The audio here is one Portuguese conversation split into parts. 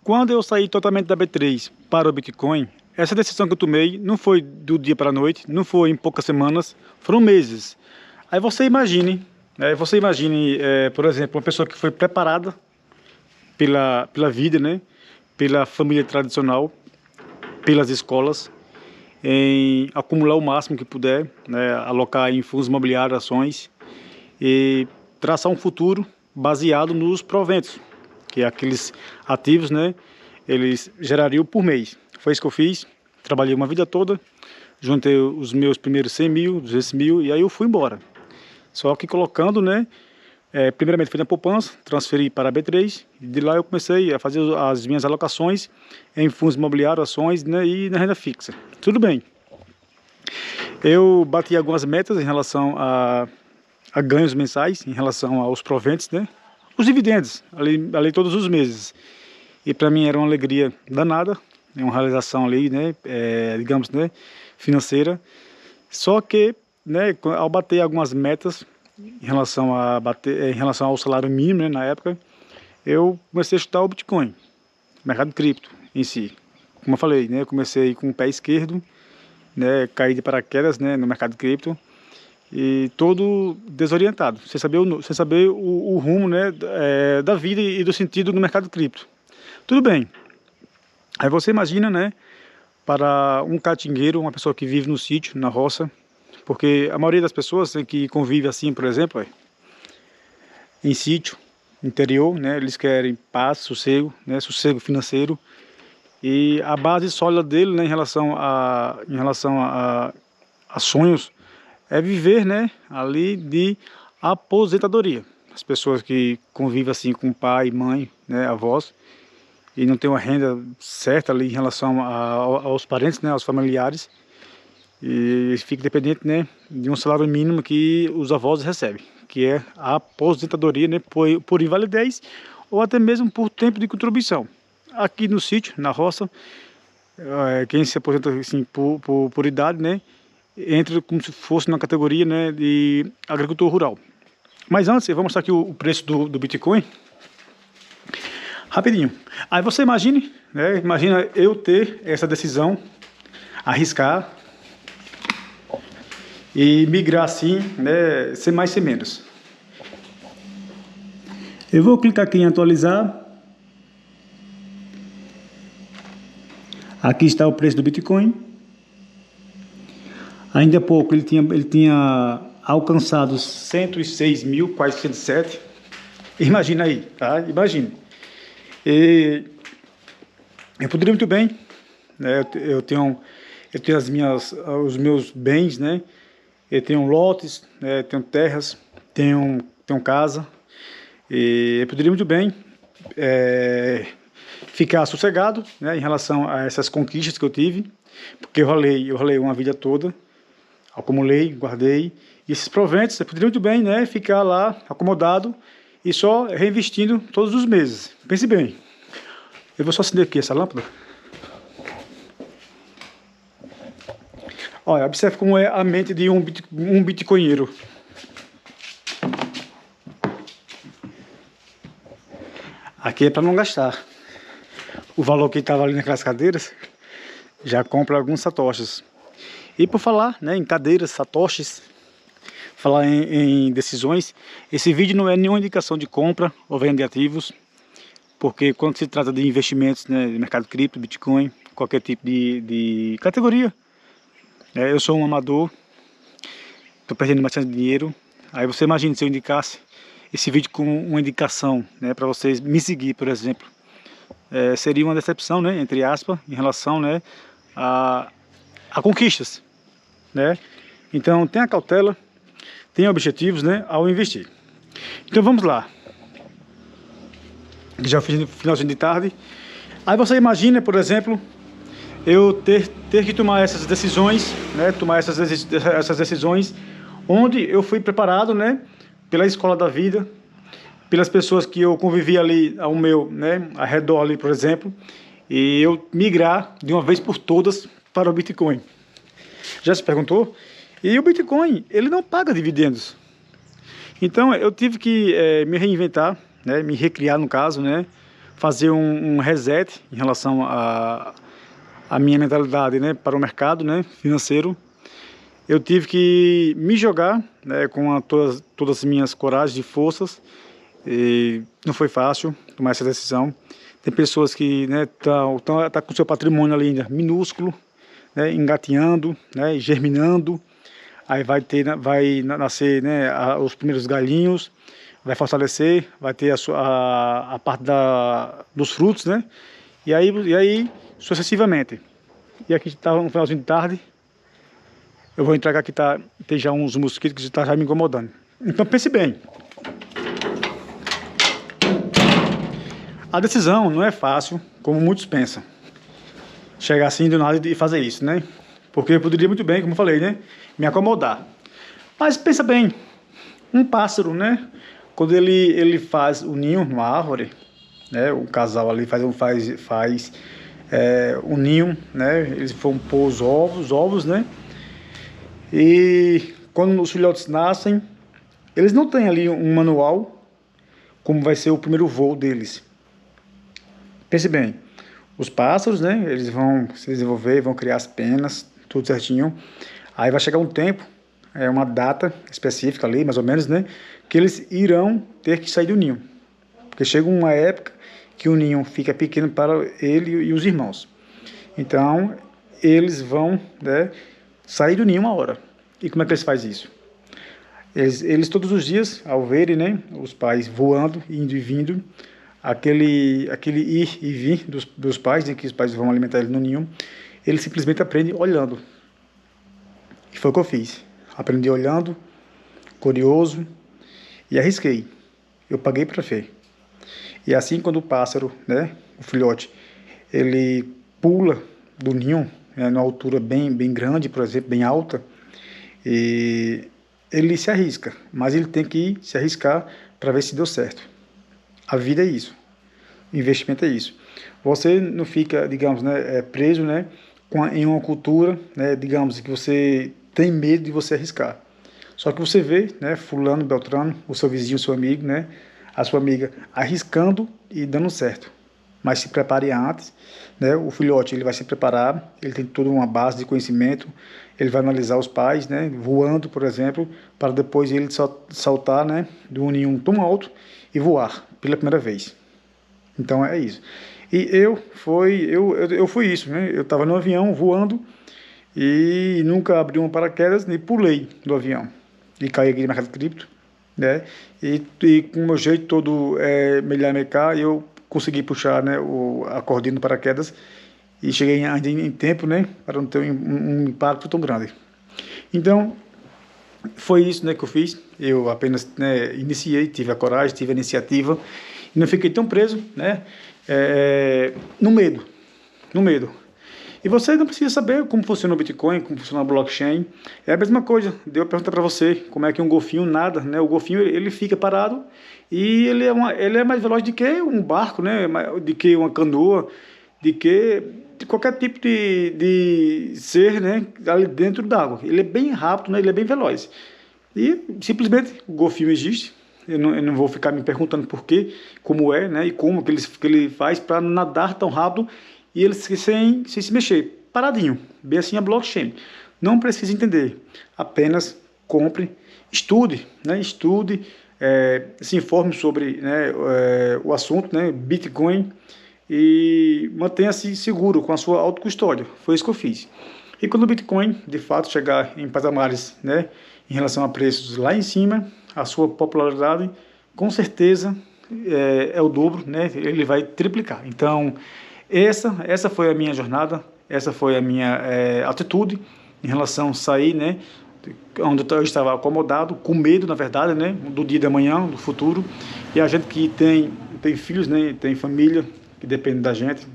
Quando eu saí totalmente da B3 para o Bitcoin, essa decisão que eu tomei não foi do dia para a noite, não foi em poucas semanas, foram meses. Aí você imagine, por exemplo, uma pessoa que foi preparada pela vida, né, pela família tradicional, pelas escolas, em acumular o máximo que puder, né, alocar em fundos imobiliários, ações e traçar um futuro baseado nos proventos, que é aqueles ativos, né, eles gerariam por mês. Foi isso que eu fiz, trabalhei uma vida toda, juntei os meus primeiros 100 mil, 200 mil e aí eu fui embora. Só que colocando, né, primeiramente fiz a poupança, transferi para a B3 e de lá eu comecei a fazer as minhas alocações em fundos imobiliários, ações, né, e na renda fixa. Tudo bem. Eu bati algumas metas em relação a ganhos mensais, em relação aos proventos, né, os dividendos, ali todos os meses. E para mim era uma alegria danada, uma realização ali, né, digamos, né, financeira. Só que, né, ao bater algumas metas em relação ao salário mínimo, né, na época, eu comecei a estudar o Bitcoin, o mercado cripto em si. Como eu falei, né, eu comecei com o pé esquerdo, né, caí de paraquedas, né, no mercado cripto e todo desorientado, sem saber o rumo, né, da vida e do sentido no mercado cripto. Tudo bem. Aí você imagina, né, para um catingueiro, uma pessoa que vive no sítio, na roça, porque a maioria das pessoas, né, que convive assim, por exemplo, em sítio, interior, né, eles querem paz, sossego, né, sossego financeiro, e a base sólida dele, né, em relação a sonhos é viver, né, ali de aposentadoria. As pessoas que convivem assim com pai, mãe, né, avós, e não tem uma renda certa ali em relação aos parentes, né, aos familiares, e fica dependente, né, de um salário mínimo que os avós recebem, que é a aposentadoria, né, por invalidez ou até mesmo por tempo de contribuição. Aqui no sítio, na roça, quem se aposenta assim, por idade, né, entra como se fosse na categoria, né, de agricultor rural. Mas antes, eu vou mostrar aqui o preço do Bitcoin. Rapidinho. Aí você imagine, né? Imagina eu ter essa decisão, arriscar e migrar assim, né? Sem mais, sem menos. Eu vou clicar aqui em atualizar. Aqui está o preço do Bitcoin. Ainda há pouco ele tinha alcançado 106 mil, quase 107. Imagina aí, tá? Imagine. E eu poderia muito bem, né, eu tenho os meus bens, né, eu tenho lotes, né, tenho terras, tenho casa, e eu poderia muito bem ficar sossegado, né, em relação a essas conquistas que eu tive, porque eu ralei uma vida toda, acumulei, guardei, e esses proventos eu poderia muito bem, né, ficar lá acomodado, e só reinvestindo todos os meses. Pense bem. Eu vou só acender aqui essa lâmpada. Olha, observe como é a mente de um bitcoinheiro. Aqui é para não gastar. O valor que estava ali naquelas cadeiras, já compra alguns satoshis. E por falar, né, em cadeiras, satoshis, falar em decisões, esse vídeo não é nenhuma indicação de compra ou venda de ativos, porque quando se trata de investimentos, né, de mercado cripto, Bitcoin, qualquer tipo de categoria, eu sou um amador, estou perdendo bastante dinheiro. Aí você imagina se eu indicasse esse vídeo como uma indicação, né, para vocês me seguir, por exemplo, seria uma decepção, né, entre aspas, em relação, né, a conquistas, né? Então tenha cautela, tenha objetivos, né, ao investir. Então vamos lá. Já fiz no finalzinho de tarde. Aí você imagina, por exemplo, eu ter que tomar essas decisões, né, essas decisões, onde eu fui preparado, né, pela escola da vida, pelas pessoas que eu convivi ali ao meu, né, ao redor ali, por exemplo, e eu migrar de uma vez por todas para o Bitcoin. Já se perguntou? E o Bitcoin, ele não paga dividendos. Então eu tive que me reinventar, né, me recriar no caso, né, fazer um reset em relação a minha mentalidade, né, para o mercado, né, financeiro. Eu tive que me jogar, né, com todas as minhas coragens e forças, e não foi fácil tomar essa decisão. Tem pessoas que, né, tá com seu patrimônio ali ainda minúsculo, né, engatinhando, né, germinando, aí vai nascer, né, os primeiros galinhos, vai fortalecer, vai ter a parte dos frutos, né, e aí sucessivamente. E aqui está um finalzinho de tarde, eu vou entregar aqui, tem já uns mosquitos que estão já me incomodando. Então pense bem, a decisão não é fácil, como muitos pensam, chegar assim do nada e fazer isso, né? Porque eu poderia muito bem, como eu falei, né, me acomodar. Mas pensa bem, um pássaro, né, quando ele faz o ninho numa árvore, né, o casal ali faz um ninho, né, eles vão pôr os ovos, né, e quando os filhotes nascem, eles não têm ali um manual como vai ser o primeiro voo deles. Pense bem, os pássaros, né, eles vão se desenvolver, vão criar as penas, tudo certinho. Aí vai chegar um tempo, uma data específica ali, mais ou menos, né, que eles irão ter que sair do ninho. Porque chega uma época que o ninho fica pequeno para ele e os irmãos. Então, eles vão, né, sair do ninho uma hora. E como é que eles fazem isso? Eles todos os dias, ao verem, né, os pais voando, indo e vindo, aquele ir e vir dos pais, né, que os pais vão alimentar ele no ninho, ele simplesmente aprende olhando. E foi o que eu fiz. Aprendi olhando, curioso, e arrisquei. Eu paguei para ver. E assim, quando o pássaro, né, o filhote, ele pula do ninho, né, numa altura bem grande, por exemplo, bem alta, e ele se arrisca, mas ele tem que se arriscar para ver se deu certo. A vida é isso, o investimento é isso. Você não fica, digamos, né, preso, né, em uma cultura, né, digamos, que você tem medo de você arriscar. Só que você vê, né, fulano, beltrano, o seu vizinho, o seu amigo, né, a sua amiga arriscando e dando certo. Mas se prepare antes, né, o filhote ele vai se preparar, ele tem toda uma base de conhecimento, ele vai analisar os pais, né, voando, por exemplo, para depois ele saltar, né, de um ninho tão alto e voar pela primeira vez. Então é isso. E eu fui isso, né, eu estava no avião voando e nunca abri um paraquedas nem pulei do avião. E caí aqui no mercado cripto, né, e com o meu jeito todo mecânico, eu consegui puxar, né, a cordinha do paraquedas e cheguei ainda em tempo, né, para não ter um impacto tão grande. Então, foi isso, né, que eu fiz. Eu apenas, né, iniciei, tive a coragem, tive a iniciativa e não fiquei tão preso, né, no medo. E você não precisa saber como funciona o Bitcoin, como funciona o blockchain. É a mesma coisa. Deu a pergunta para você, como é que um golfinho nada, né? O golfinho ele fica parado e ele é mais veloz do que um barco, né? De que uma canoa, de qualquer tipo de ser, né? Ali dentro d'água. Ele é bem rápido, né? Ele é bem veloz. E simplesmente o golfinho existe. Eu não vou ficar me perguntando por quê, como é, né? E como que ele faz para nadar tão rápido e ele sem se mexer, paradinho, bem assim a blockchain. Não precisa entender, apenas compre, estude, né? Se informe sobre, né, o assunto, né, Bitcoin, e mantenha-se seguro com a sua autocustódia. Foi isso que eu fiz. E quando o Bitcoin, de fato, chegar em patamares, né, em relação a preços lá em cima, a sua popularidade, com certeza, é o dobro, né? Ele vai triplicar. Então, essa foi a minha jornada, essa foi a minha atitude em relação a sair, né, onde eu estava acomodado, com medo, na verdade, né, do dia de amanhã, do futuro. E a gente que tem filhos, né, tem família que depende da gente.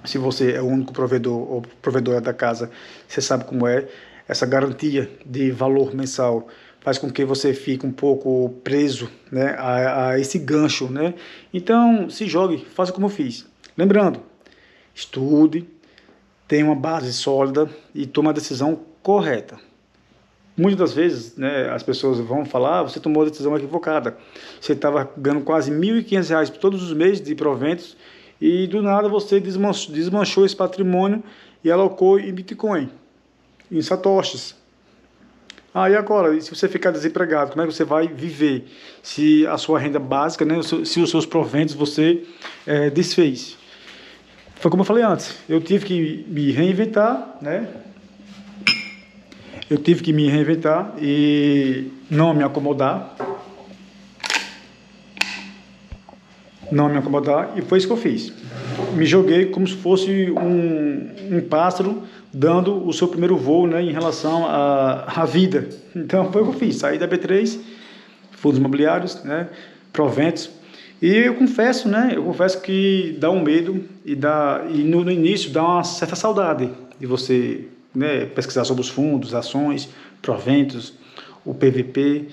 Se você é o único provedor ou provedora da casa, você sabe como é. Essa garantia de valor mensal faz com que você fique um pouco preso, né, a esse gancho, né? Então, se jogue, faça como eu fiz. Lembrando, estude, tenha uma base sólida e tome a decisão correta. Muitas das vezes, né, as pessoas vão falar, você tomou a decisão equivocada. Você estava ganhando quase R$ 1.500 todos os meses de proventos e do nada você desmanchou esse patrimônio e alocou em Bitcoin, em satoshis. E agora, se você ficar desempregado, como é que você vai viver? Se a sua renda básica, né, se os seus proventos você desfez. Foi como eu falei antes, eu tive que me reinventar, né? Eu tive que me reinventar e não me acomodar. Não me acomodar, e foi isso que eu fiz. Me joguei como se fosse um pássaro dando o seu primeiro voo, né, em relação à vida. Então foi o que eu fiz, saí da B3, fundos imobiliários, né, proventos, e eu confesso, né, que dá um medo e no início dá uma certa saudade de você, né, pesquisar sobre os fundos, ações, proventos, o PVP,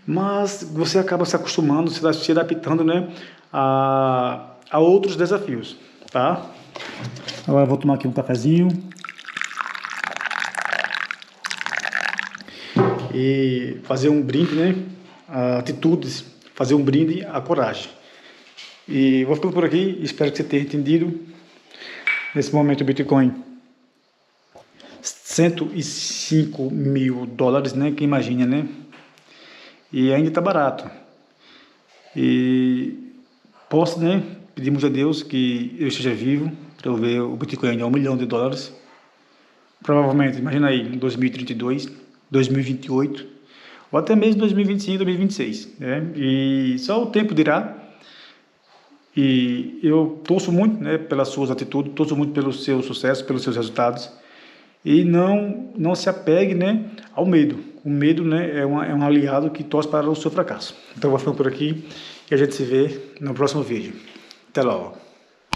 mas você acaba se acostumando, se adaptando, né, a outros desafios, tá? Agora eu vou tomar aqui um cafezinho e fazer um brinde, né, a atitudes, fazer um brinde à coragem. E vou ficando por aqui, espero que você tenha entendido. Nesse momento o Bitcoin $105 mil, né, que imagina, né? E ainda está barato. E posso, né, pedimos a Deus que eu esteja vivo para eu ver o Bitcoin a $1 milhão. Provavelmente, imagina aí, em 2032, 2028, ou até mesmo 2025, 2026, né? E só o tempo dirá. E eu torço muito, né, pelas suas atitudes, torço muito pelo seu sucesso, pelos seus resultados. E não se apegue, né, ao medo. O medo, né, é um aliado que torce para o seu fracasso. Então eu vou ficando por aqui e a gente se vê no próximo vídeo. Até logo.